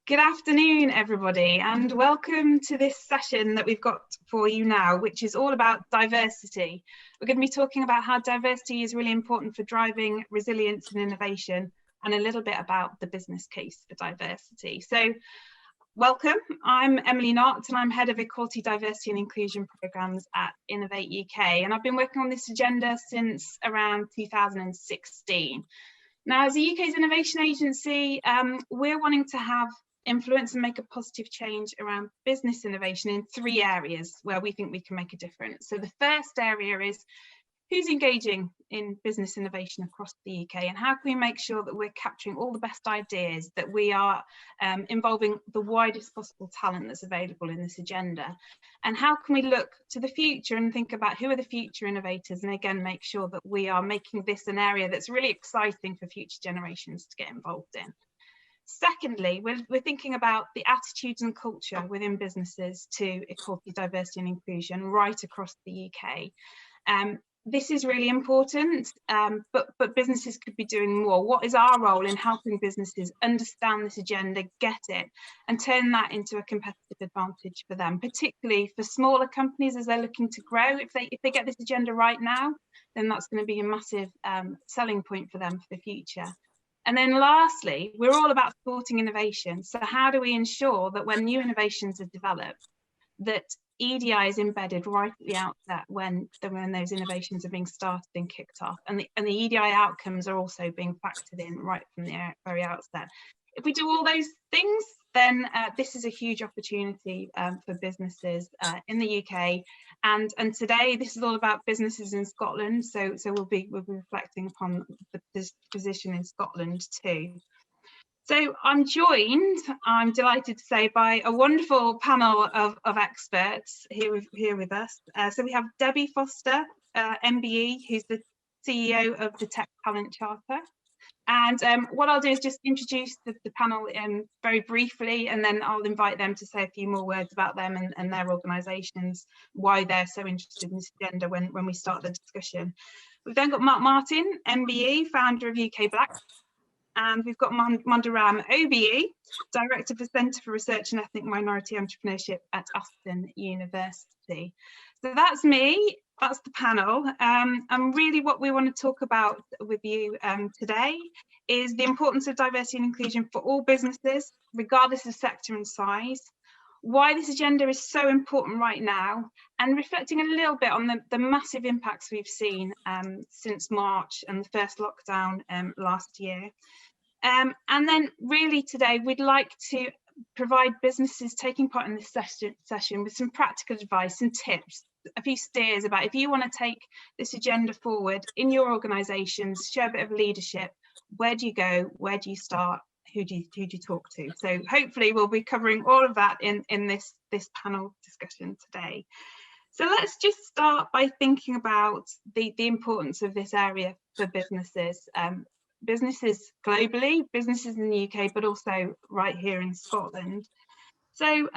Good afternoon, everybody, and welcome to this session that we've got for you now, which is all about diversity. We're going to be talking about how diversity is really important for driving resilience and innovation, and a little bit about the business case for diversity. So, welcome. I'm Emily Nott, and I'm Head of Equality, Diversity and Inclusion Programmes at Innovate UK, and I've been working on this agenda since around 2016. Now, as the UK's innovation agency, we're wanting to have influence and make a positive change around business innovation in three areas where we think we can make a difference. So the first area is who's engaging in business innovation across the UK, and how can we make sure that we're capturing all the best ideas, that we are involving the widest possible talent that's available in this agenda, and how can we look to the future and think about who are the future innovators, and again make sure that we are making this an area that's really exciting for future generations to get involved in. Secondly, we're thinking about the attitudes and culture within businesses to equality, diversity and inclusion right across the UK. This is really important, but businesses could be doing more. What is our role in helping businesses understand this agenda, get it, and turn that into a competitive advantage for them, particularly for smaller companies as they're looking to grow? If they get this agenda right now, then that's going to be a massive selling point for them for the future. And then lastly, we're all about supporting innovation. So how do we ensure that when new innovations are developed, that EDI is embedded right at the outset when those innovations are being started and kicked off, and the EDI outcomes are also being factored in right from the very outset. If we do all those things, then this is a huge opportunity for businesses in the UK, and today this is all about businesses in Scotland. So we'll be reflecting upon this position in Scotland too. So I'm delighted to say, by a wonderful panel of experts here with us. So we have Debbie Forster, MBE, who's the CEO of the Tech Talent Charter. And what I'll do is just introduce the panel very briefly, and then I'll invite them to say a few more words about them and their organisations, why they're so interested in this agenda when we start the discussion. We've then got Mark Martin, MBE, founder of UK Black. And we've got Monder, OBE, Director for Centre for Research and Ethnic Minority Entrepreneurship at Aston University. So that's me, that's the panel. And really what we want to talk about with you today is the importance of diversity and inclusion for all businesses, regardless of sector and size, why this agenda is so important right now, and reflecting a little bit on the massive impacts we've seen since March and the first lockdown last year. And then really today we'd like to provide businesses taking part in this session with some practical advice and tips, a few steers about if you want to take this agenda forward in your organisations, show a bit of leadership. Where do you go? Where do you start? Who do you talk to? So hopefully we'll be covering all of that in this panel discussion today. So let's just start by thinking about the importance of this area for businesses. Businesses globally, businesses in the UK, but also right here in Scotland. So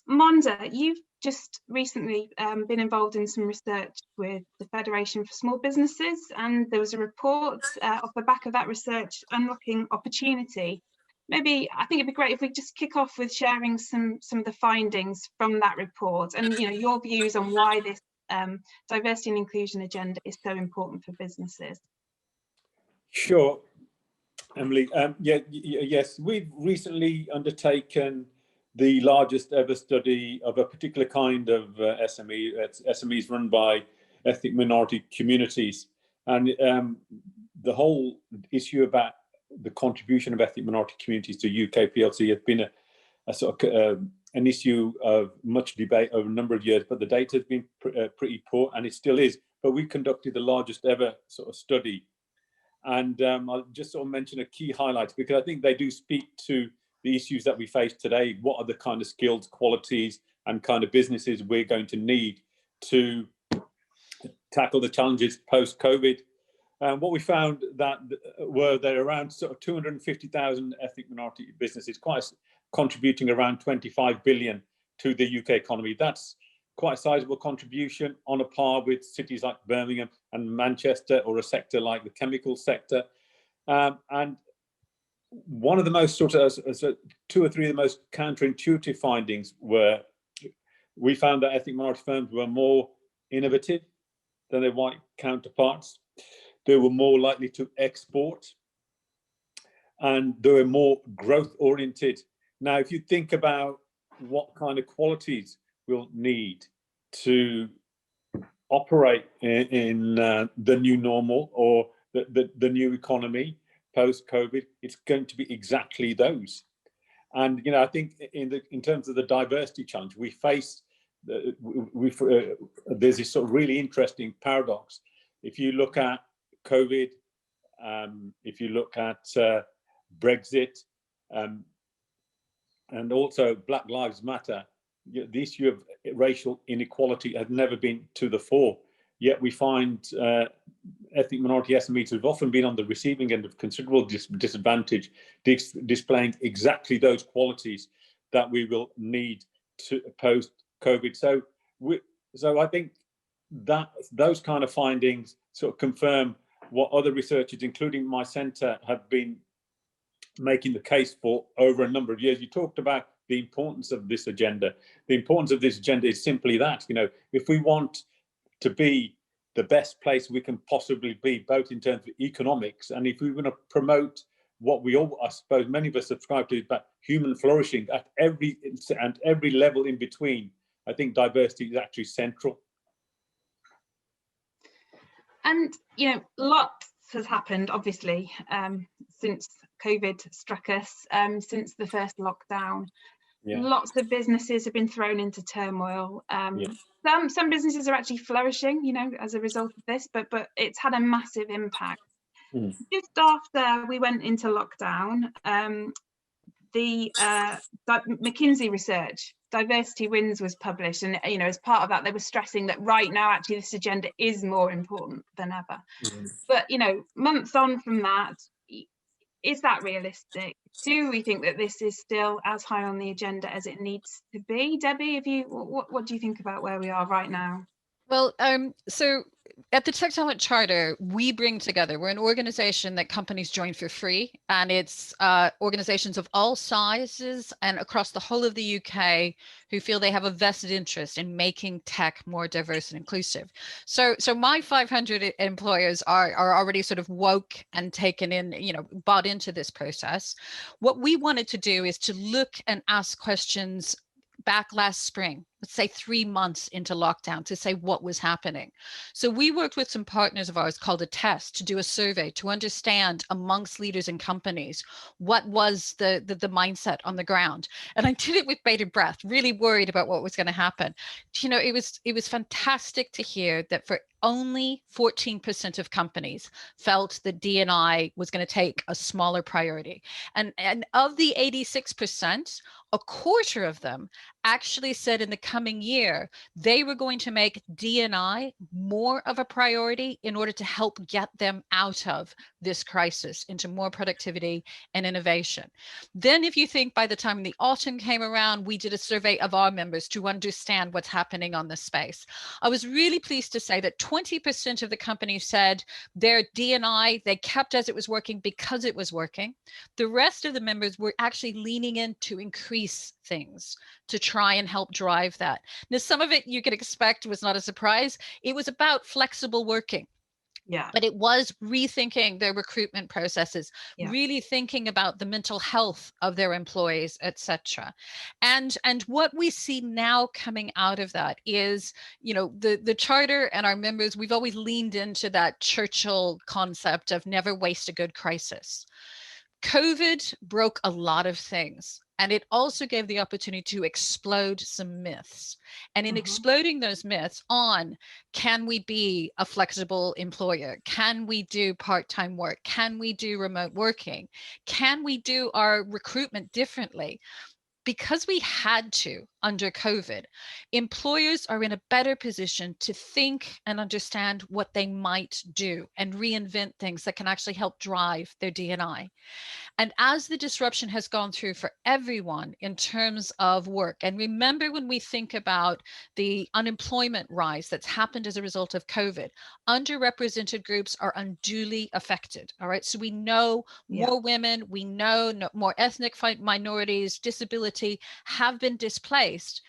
Monder, you've just recently been involved in some research with the Federation for Small Businesses, and there was a report off the back of that research, Unlocking Opportunity. Maybe I think it'd be great if we just kick off with sharing some of the findings from that report, and your views on why this diversity and inclusion agenda is so important for businesses. Sure, Emily. Yes, we've recently undertaken the largest ever study of a particular kind of SME. It's SMEs run by ethnic minority communities, and the whole issue about the contribution of ethnic minority communities to UK PLC has been a sort of an issue of much debate over a number of years, but the data has been pretty poor, and it still is. But we conducted the largest ever sort of study. And I'll just sort of mention a key highlights, because I think they do speak to the issues that we face today. What are the kind of skills, qualities, and kind of businesses we're going to need to tackle the challenges post-COVID? What we found that were there around sort of 250,000 ethnic minority businesses, contributing around 25 billion to the UK economy. That's quite a sizable contribution, on a par with cities like Birmingham and Manchester, or a sector like the chemical sector. And one of the most sort of two or three of the most counterintuitive findings were we found that ethnic minority firms were more innovative than their white counterparts. They were more likely to export, and they were more growth oriented. Now, if you think about what kind of qualities we'll need to operate in the new normal or the new economy post-COVID, it's going to be exactly those. And I think in terms of the diversity challenge, we face there's this sort of really interesting paradox. If you look at COVID, if you look at Brexit, and also Black Lives Matter, the issue of racial inequality has never been to the fore. Yet we find ethnic minority SMEs who've often been on the receiving end of considerable disadvantage, displaying exactly those qualities that we will need to post-COVID. So I think that those kind of findings sort of confirm what other researchers, including my centre, have been making the case for over a number of years. You talked about the importance of this agenda. The importance of this agenda is simply that, if we want to be the best place we can possibly be, both in terms of economics, and if we want to promote what we all, I suppose, many of us subscribe to, about human flourishing at every level in between, I think diversity is actually central. And lots has happened, obviously, since COVID struck us, since the first lockdown. Yeah. Lots of businesses have been thrown into turmoil. Some businesses are actually flourishing, as a result of this, but it's had a massive impact. Just after we went into lockdown, the McKinsey research, Diversity Wins, was published, and as part of that, they were stressing that right now, actually, this agenda is more important than ever. But months on from that, is that realistic? Do we think that this is still as high on the agenda as it needs to be? Debbie, what do you think about where we are right now? Well, so at the Tech Talent Charter, we bring together, we're an organization that companies join for free, and it's organizations of all sizes and across the whole of the UK who feel they have a vested interest in making tech more diverse and inclusive. So my 500 employers are already sort of woke and taken in, bought into this process. What we wanted to do is to look and ask questions back last spring, let's say 3 months into lockdown, to say what was happening. So we worked with some partners of ours called a test to do a survey to understand amongst leaders and companies what was the mindset on the ground. And I did it with bated breath, really worried about what was going to happen. It was fantastic to hear that for only 14% of companies felt that D&I was going to take a smaller priority. And of the 86%, a quarter of them actually said in the coming year, they were going to make D&I more of a priority in order to help get them out of this crisis into more productivity and innovation. Then if you think by the time the autumn came around, we did a survey of our members to understand what's happening on this space. I was really pleased to say that 20% of the companies said their D&I, they kept as it was working because it was working. The rest of the members were actually leaning in to increase things, to try and help drive that. Now, some of it you could expect was not a surprise. It was about flexible working. Yeah. But it was rethinking their recruitment processes, really thinking about the mental health of their employees, etc. And what we see now coming out of that is, the charter and our members, we've always leaned into that Churchill concept of never waste a good crisis. COVID broke a lot of things, and it also gave the opportunity to explode some myths. And in exploding those myths on, can we be a flexible employer? Can we do part-time work? Can we do remote working? Can we do our recruitment differently? Because we had to, under COVID, employers are in a better position to think and understand what they might do and reinvent things that can actually help drive their D&I. And as the disruption has gone through for everyone in terms of work, and remember when we think about the unemployment rise that's happened as a result of COVID, underrepresented groups are unduly affected. All right. So we know more women, we know more ethnic minorities, disability have been displaced,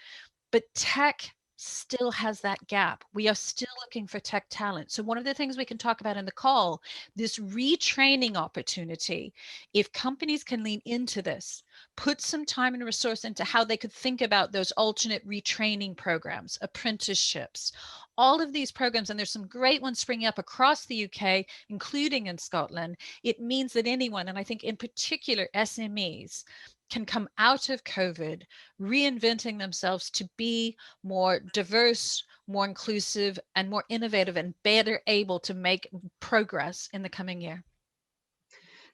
but tech still has that gap. We are still looking for tech talent. So one of the things we can talk about in the call, this retraining opportunity, if companies can lean into this, put some time and resource into how they could think about those alternate retraining programs, apprenticeships, all of these programs, and there's some great ones springing up across the UK, including in Scotland. It means that anyone, and I think in particular SMEs, can come out of COVID reinventing themselves to be more diverse, more inclusive, and more innovative, and better able to make progress in the coming year.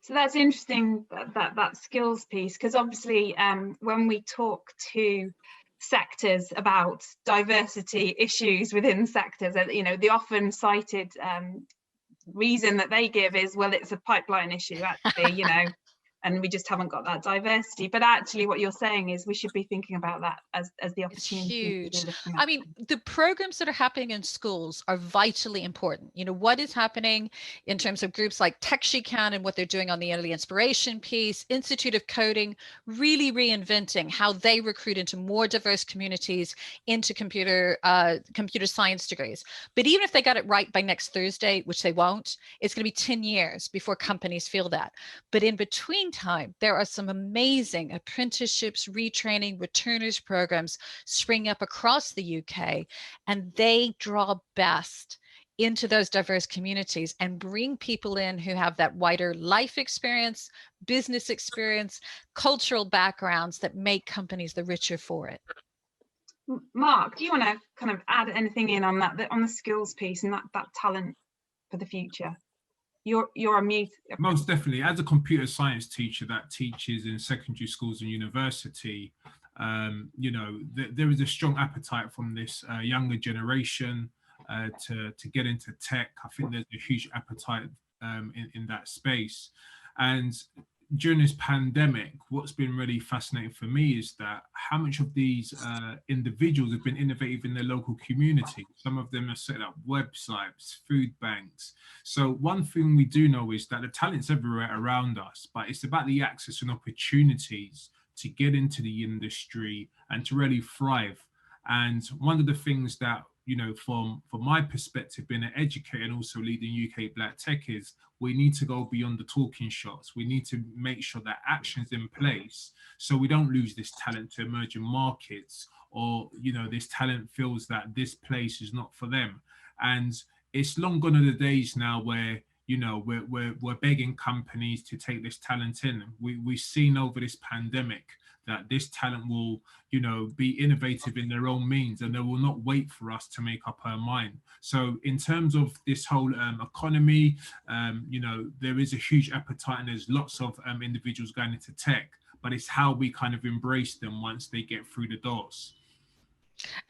So that's interesting, that skills piece, because obviously when we talk to sectors about diversity issues within sectors, you know, the often cited reason that they give is, well, it's a pipeline issue actually, you know, and we just haven't got that diversity. But actually what you're saying is we should be thinking about that as the opportunity. It's huge. I mean, the programs that are happening in schools are vitally important. You know, what is happening in terms of groups like TechSheCan and what they're doing on the early inspiration piece, Institute of Coding, really reinventing how they recruit into more diverse communities into computer science degrees. But even if they got it right by next Thursday, which they won't, it's going to be 10 years before companies feel that. But in between time, there are some amazing apprenticeships, retraining, returners programs spring up across the UK, and they draw best into those diverse communities and bring people in who have that wider life experience, business experience, cultural backgrounds that make companies the richer for it. Mark, do you want to kind of add anything in on that, on the skills piece and that talent for the future? You're on mute. Most definitely. As a computer science teacher that teaches in secondary schools and university, you know, there is a strong appetite from this younger generation to get into tech. I think there's a huge appetite in that space. And during this pandemic, what's been really fascinating for me is that how much of these individuals have been innovative in their local community. Some of them have set up websites, food banks. So one thing we do know is that the talent's everywhere around us, but it's about the access and opportunities to get into the industry and to really thrive. And one of the things that, you know, from my perspective, being an educator and also leading UK Black Tech, is we need to go beyond the talking shots. We need to make sure that action's in place so we don't lose this talent to emerging markets, or, you know, this talent feels that this place is not for them. And it's long gone are the days now where, you know, we're begging companies to take this talent in. We've seen over this pandemic that this talent will, you know, be innovative in their own means, and they will not wait for us to make up our mind. So in terms of this whole economy, you know, there is a huge appetite and there's lots of individuals going into tech, but it's how we kind of embrace them once they get through the doors.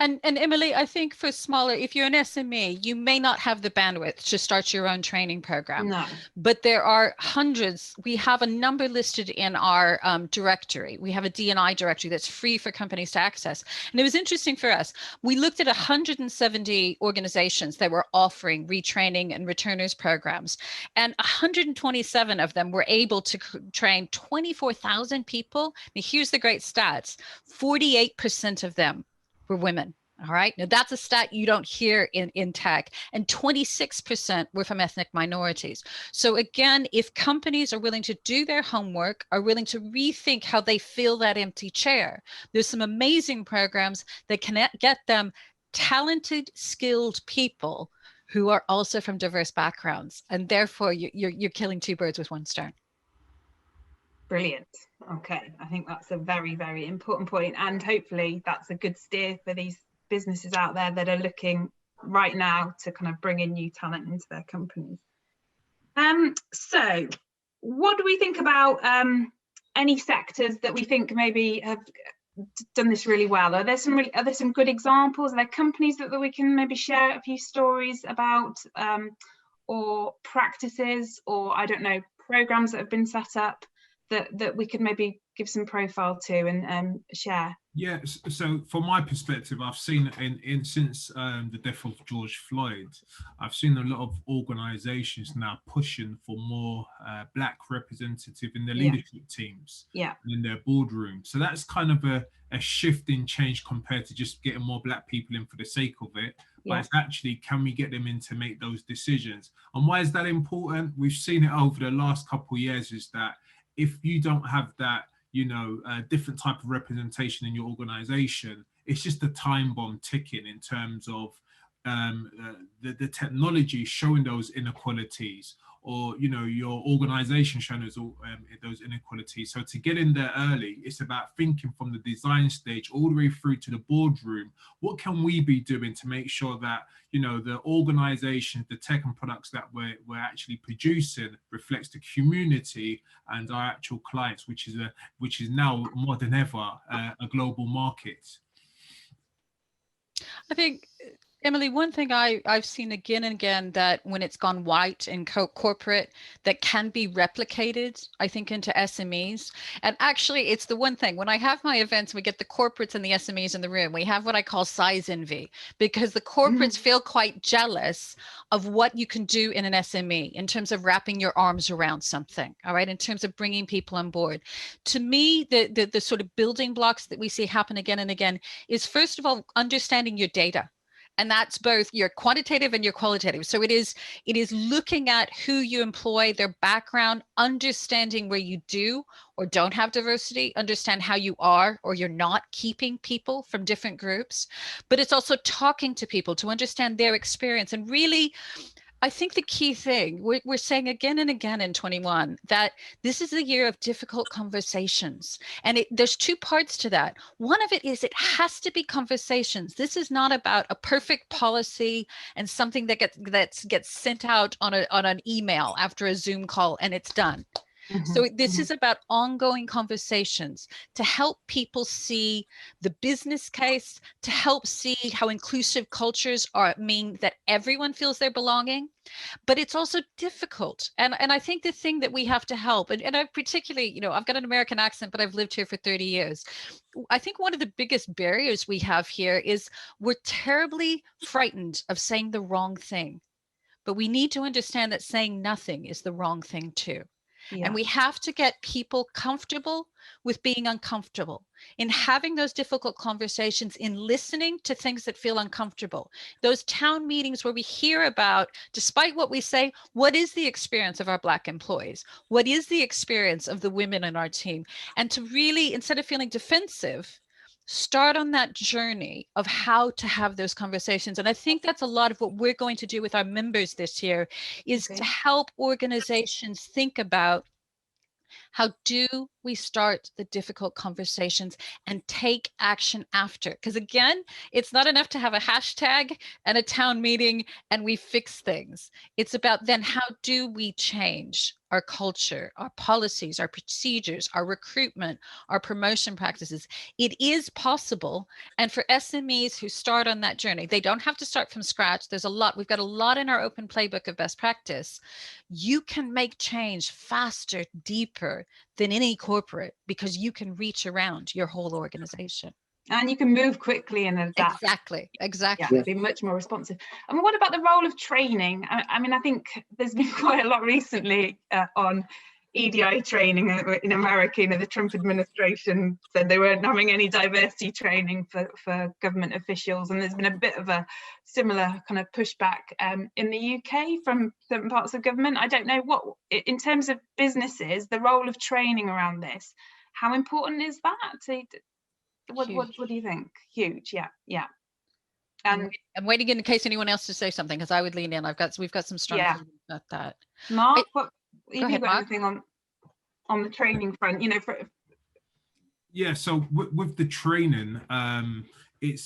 And Emily, I think for smaller, if you're an SME, you may not have the bandwidth to start your own training program. No. But there are hundreds. We have a number listed in our directory. We have a D&I directory that's free for companies to access. And it was interesting for us. We looked at 170 organizations that were offering retraining and returners programs, and 127 of them were able to train 24,000 people. Now, here's the great stats. 48% of them were women. All right. Now that's a stat you don't hear in tech, and 26% were from ethnic minorities. So again, if companies are willing to do their homework, are willing to rethink how they fill that empty chair, there's some amazing programs that can get them talented, skilled people who are also from diverse backgrounds. And therefore you're killing two birds with one stone. Brilliant. Okay, I think that's a very, very important point, and hopefully that's a good steer for these businesses out there that are looking right now to kind of bring in new talent into their companies. So what do we think about any sectors that we think maybe have done this really well? Are there some good examples? Are there companies that we can maybe share a few stories about, or practices, or I don't know, programs that have been set up that we could maybe give some profile to and share? Yeah, so from my perspective, I've seen since the death of George Floyd, I've seen a lot of organizations now pushing for more Black representative in their leadership teams, and in their boardroom. So that's kind of a shift in change compared to just getting more Black people in for the sake of it. But it's actually, can we get them in to make those decisions? And why is that important? We've seen it over the last couple of years, is that if you don't have that, different type of representation in your organization, it's just a time bomb ticking in terms of the technology showing those inequalities, or your organization showing those inequalities. So to get in there early, it's about thinking from the design stage all the way through to the boardroom. What can we be doing to make sure that the organization, the tech and products that we're actually producing reflects the community and our actual clients, which is now more than ever a global market. I think, Emily, one thing I've seen again and again, that when it's gone white in corporate, that can be replicated, I think, into SMEs. And actually, it's the one thing, when I have my events, we get the corporates and the SMEs in the room, we have what I call size envy, because the corporates feel quite jealous of what you can do in an SME in terms of wrapping your arms around something, all right, in terms of bringing people on board. To me, the sort of building blocks that we see happen again and again is, first of all, understanding your data. And that's both your quantitative and your qualitative. So it is looking at who you employ, their background, understanding where you do or don't have diversity, understand how you are or you're not keeping people from different groups. But it's also talking to people to understand their experience. And really, I think the key thing, we're saying again and again in 21, that this is a year of difficult conversations. And there's two parts to that. One of it is it has to be conversations. This is not about a perfect policy and something that gets sent out on an email after a Zoom call and it's done. So this is about ongoing conversations to help people see the business case, to help see how inclusive cultures mean that everyone feels they're belonging. But it's also difficult. And I think the thing that we have to help, and I particularly, I've got an American accent, but I've lived here for 30 years. I think one of the biggest barriers we have here is we're terribly frightened of saying the wrong thing. But we need to understand that saying nothing is the wrong thing too. And we have to get people comfortable with being uncomfortable, in having those difficult conversations, in listening to things that feel uncomfortable. Those town meetings where we hear about, despite what we say, what is the experience of our Black employees? What is the experience of the women in our team? And to really, instead of feeling defensive, start on that journey of how to have those conversations. And I think that's a lot of what we're going to do with our members this year, is to help organizations think about, how do we start the difficult conversations and take action after? Because again, it's not enough to have a hashtag and a town meeting and we fix things. It's about then, how do we change our culture, our policies, our procedures, our recruitment, our promotion practices? It is possible. And for SMEs who start on that journey, they don't have to start from scratch. There's a lot, we've got a lot in our open playbook of best practice. You can make change faster, deeper than any corporate, because you can reach around your whole organization. And you can move quickly and adapt. Exactly. Yeah, be much more responsive. I mean, what about the role of training? I mean, I think there's been quite a lot recently on EDI training in America. The Trump administration said they weren't having any diversity training for government officials, and there's been a bit of a similar kind of pushback in the UK from certain parts of government. I don't know what, in terms of businesses, the role of training around this, how important is that? What do you think? Huge, yeah. I'm waiting in case anyone else to say something, because I would lean in. We've got some strong feelings about that. Mark, have you got anything on the training front? Yeah. So with the training, we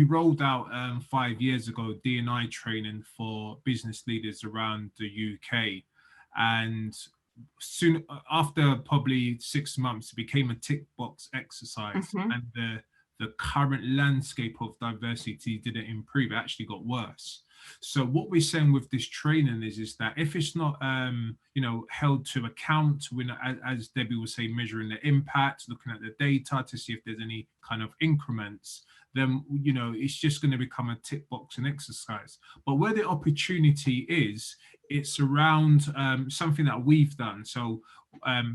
rolled out 5 years ago D&I training for business leaders around the UK, and soon after probably 6 months, it became a tick box exercise, Mm-hmm. and the current landscape of diversity didn't improve, it actually got worse. So what we're saying with this training is that if it's not held to account, when, as Debbie was saying, measuring the impact, looking at the data to see if there's any kind of increments, then it's just going to become a tick box and exercise. But where the opportunity is, it's around something that we've done. So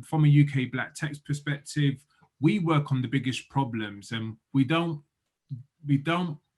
from a UK Black Tech perspective, we work on the biggest problems, and we don't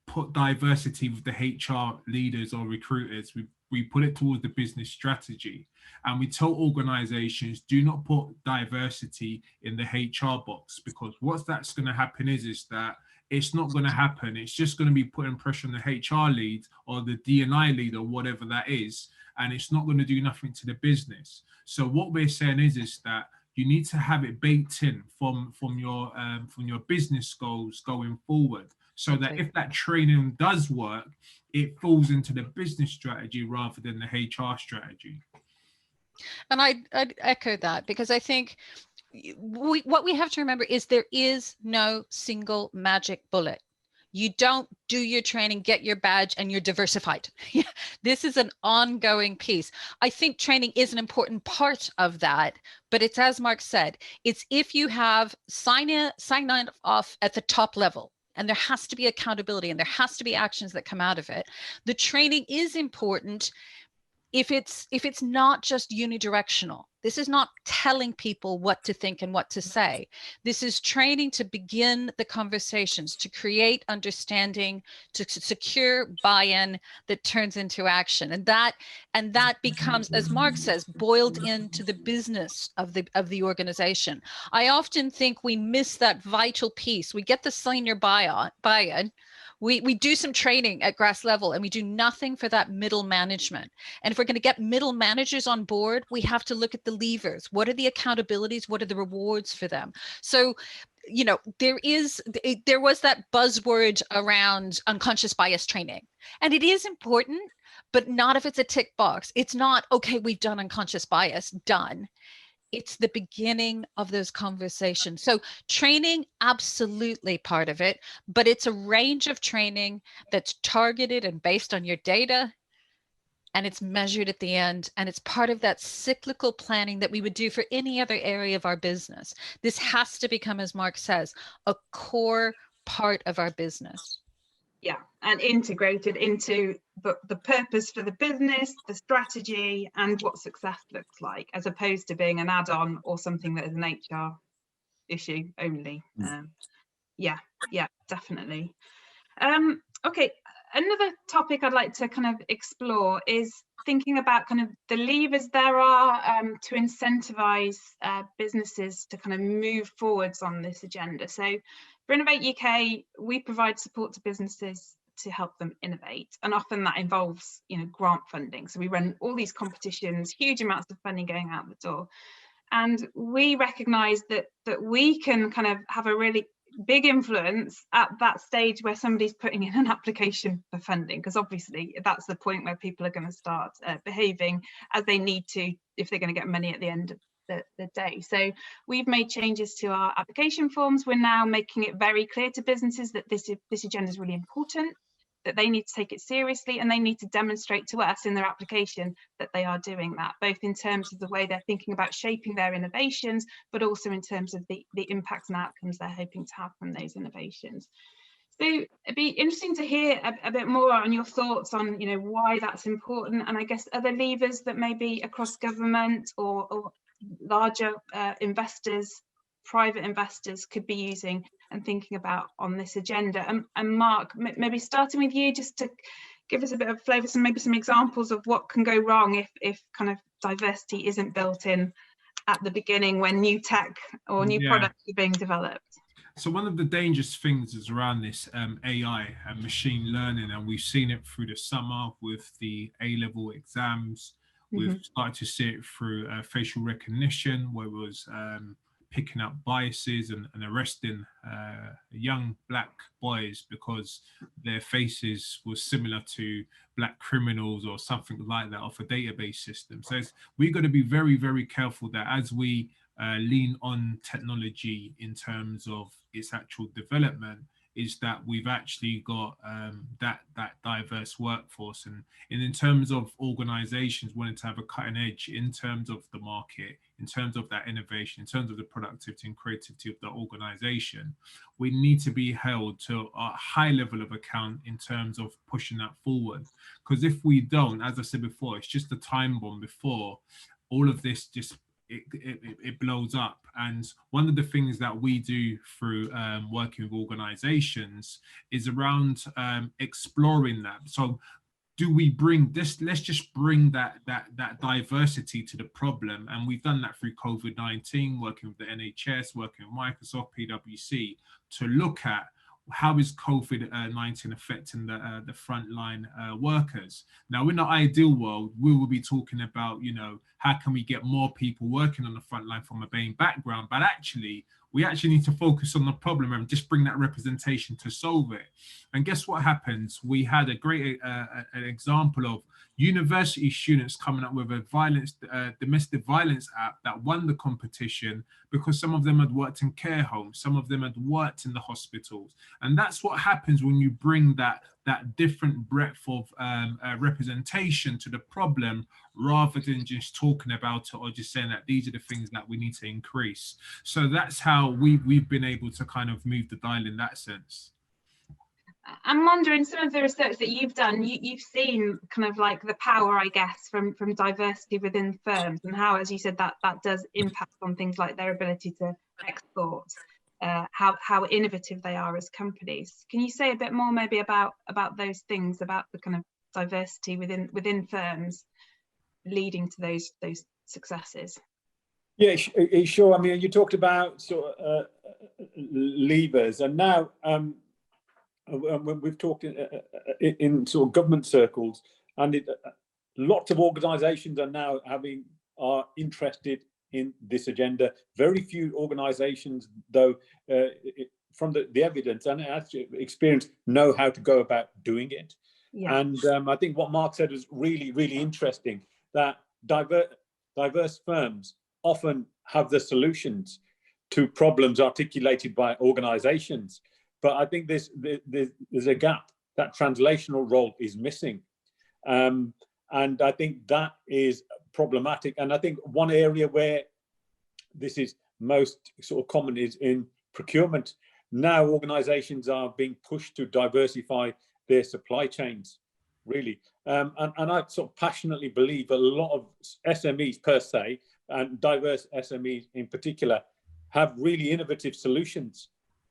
put diversity with the HR leaders or recruiters. We put it towards the business strategy, and we tell organizations, do not put diversity in the HR box, because what that's going to happen is that it's not going to happen. It's just going to be putting pressure on the HR lead or the D&I lead or whatever that is, and it's not going to do nothing to the business. So what we're saying is that you need to have it baked in from your business goals going forward, so that if that training does work, it falls into the business strategy rather than the HR strategy. And I'd echo that, because I think what we have to remember is there is no single magic bullet. You don't do your training, get your badge, and you're diversified. This is an ongoing piece. I think training is an important part of that, but it's, as Mark said, it's if you have sign off at the top level, and there has to be accountability, and there has to be actions that come out of it. The training is important if it's not just unidirectional. This is not telling people what to think and what to say. This is training to begin the conversations, to create understanding, to secure buy-in that turns into action. And that becomes, as Mark says, boiled into the business of the organization. I often think we miss that vital piece. We get the senior buy-in. We do some training at grass level, and we do nothing for that middle management. And if we're going to get middle managers on board, we have to look at the levers. What are the accountabilities? What are the rewards for them? So, there was that buzzword around unconscious bias training, and it is important, but not if it's a tick box. It's not, okay, we've done unconscious bias, done. It's the beginning of those conversations. So training, absolutely part of it, but it's a range of training that's targeted and based on your data, and it's measured at the end, and it's part of that cyclical planning that we would do for any other area of our business. This has to become, as Mark says, a core part of our business. Yeah, and integrated into the purpose for the business, the strategy, and what success looks like, as opposed to being an add-on or something that is an HR issue only. Yeah, definitely. Okay, another topic I'd like to kind of explore is thinking about kind of the levers there are to incentivize businesses to kind of move forwards on this agenda. So for Innovate UK, we provide support to businesses to help them innovate, and often that involves grant funding. So we run all these competitions, huge amounts of funding going out the door, and we recognize that we can kind of have a really big influence at that stage where somebody's putting in an application for funding, because obviously that's the point where people are going to start behaving as they need to if they're going to get money at the end of the day. So we've made changes to our application forms. We're now making it very clear to businesses that this agenda is really important, that they need to take it seriously, and they need to demonstrate to us in their application that they are doing that, both in terms of the way they're thinking about shaping their innovations, but also in terms of the impact and outcomes they're hoping to have from those innovations. So it'd be interesting to hear a bit more on your thoughts on why that's important, and I guess other levers that maybe across government or larger investors, private investors could be using and thinking about on this agenda. And Mark, maybe starting with you, just to give us a bit of flavour, maybe some examples of what can go wrong if kind of diversity isn't built in at the beginning when new tech or new products are being developed. So one of the dangerous things is around this AI and machine learning, and we've seen it through the summer with the A-level exams. We've started to see it through facial recognition, where it was picking up biases and arresting young black boys because their faces were similar to black criminals or something like that off a database system. So we've got to be very, very careful that as we lean on technology in terms of its actual development, is that we've actually got that diverse workforce. And in terms of organizations wanting to have a cutting edge in terms of the market, in terms of that innovation, in terms of the productivity and creativity of the organization, we need to be held to a high level of account in terms of pushing that forward. Because if we don't, as I said before, it's just a time bomb before all of this just it blows up. And one of the things that we do through working with organizations is around exploring that. So do we bring this, let's just bring that diversity to the problem. And we've done that through COVID-19, working with the NHS, working with Microsoft, PwC, to look at how is COVID-19 affecting the frontline workers. Now, in the ideal world, we will be talking about, how can we get more people working on the front line from a BAME background, but actually, we actually need to focus on the problem and just bring that representation to solve it. And guess what happens? We had a great an example of university students coming up with a domestic violence app that won the competition because some of them had worked in care homes, some of them had worked in the hospitals. And that's what happens when you bring that different breadth of representation to the problem, rather than just talking about it or just saying that these are the things that we need to increase. So that's how we've been able to kind of move the dial in that sense. I'm wondering, some of the research that you've done, you've seen kind of like the power, I guess, from diversity within firms, and how, as you said, that does impact on things like their ability to export, how innovative they are as companies. Can you say a bit more maybe about those things, about the kind of diversity within firms leading to those successes? Yeah, sure. I mean, you talked about sort of levers, and now when we've talked in sort of government circles, and lots of organisations are now are interested in this agenda. Very few organisations, though, from the evidence and actually experience, know how to go about doing it. Yeah. And I think what Mark said was really, really interesting, that diverse firms often have the solutions to problems articulated by organisations. But I think there's a gap. That translational role is missing. And I think that is problematic. And I think one area where this is most sort of common is in procurement. Now organizations are being pushed to diversify their supply chains, really. And I sort of passionately believe a lot of SMEs per se, and diverse SMEs in particular, have really innovative solutions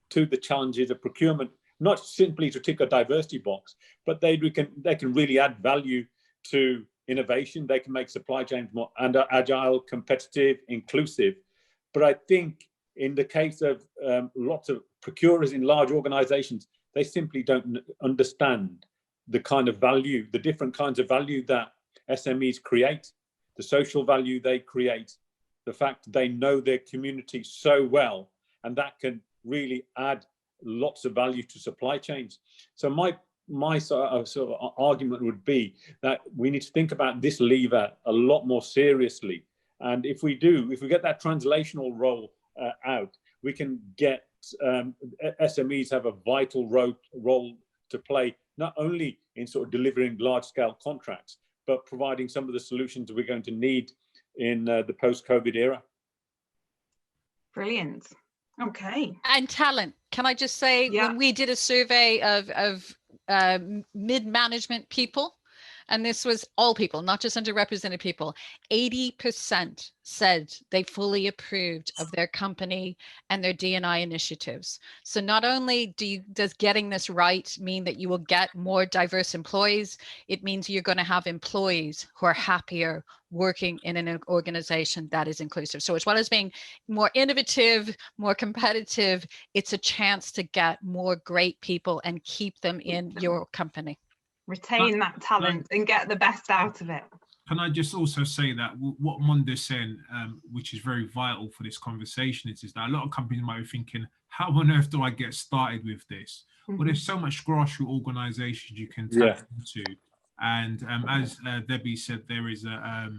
to the challenges of procurement, not simply to tick a diversity box, but they can really add value to innovation. They can make supply chains more agile, competitive, inclusive. But I think in the case of lots of procurers in large organizations, they simply don't understand the kind of value, the different kinds of value that SMEs create, the social value they create, the fact they know their community so well, and that can really add lots of value to supply chains. So my sort of argument would be that we need to think about this lever a lot more seriously. And if we get that translational role out, we can get SMEs have a vital role to play, not only in sort of delivering large-scale contracts, but providing some of the solutions we're going to need in the post-COVID era. Brilliant. Okay. And talent. Can I just say, when we did a survey of mid-management people, and this was all people, not just underrepresented people, 80% said they fully approved of their company and their D&I initiatives. So not only does getting this right mean that you will get more diverse employees, it means you're going to have employees who are happier working in an organization that is inclusive. So as well as being more innovative, more competitive, it's a chance to get more great people and keep them in your company. Retain that talent and get the best out of it. Can I just also say that what Monder said, which is very vital for this conversation, is that a lot of companies might be thinking, how on earth do I get started with this? Well, there's so much grassroots organizations you can tap into. And as Debbie said, there is a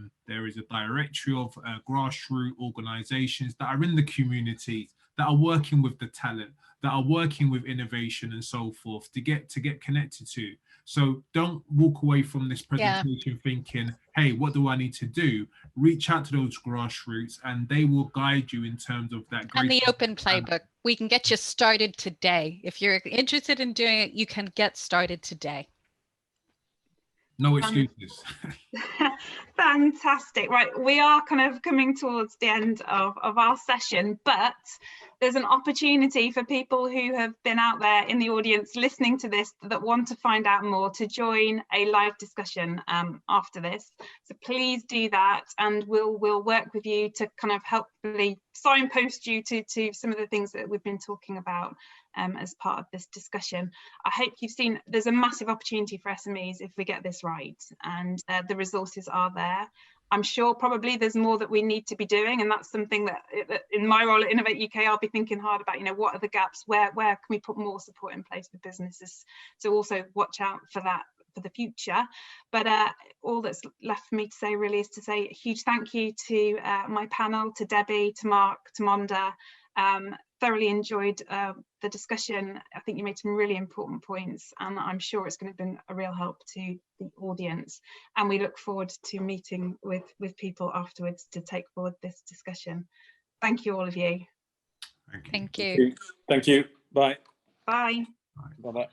directory of grassroots organizations that are in the community, that are working with the talent, that are working with innovation and so forth to get connected to. So don't walk away from this presentation thinking, hey, what do I need to do? Reach out to those grassroots and they will guide you in terms of that. And the open playbook, we can get you started today. If you're interested in doing it, you can get started today. No excuses. Fantastic. Right, we are kind of coming towards the end of our session, but there's an opportunity for people who have been out there in the audience listening to this that want to find out more to join a live discussion after this. So please do that, and we'll work with you to kind of helpfully signpost you to some of the things that we've been talking about as part of this discussion. I hope you've seen there's a massive opportunity for SMEs if we get this right, and the resources are there. I'm sure probably there's more that we need to be doing, and that's something that in my role at Innovate UK I'll be thinking hard about, you know, what are the gaps, where can we put more support in place for businesses, so also watch out for that for the future. But all that's left for me to say really is to say a huge thank you to my panel, to Debbie, to Mark, to Monder. Thoroughly enjoyed the discussion. I think you made some really important points, and I'm sure it's going to have been a real help to the audience, and we look forward to meeting with people afterwards to take forward this discussion. Thank you, all of you. Thank you. Thank you. Bye. Bye. Bye-bye.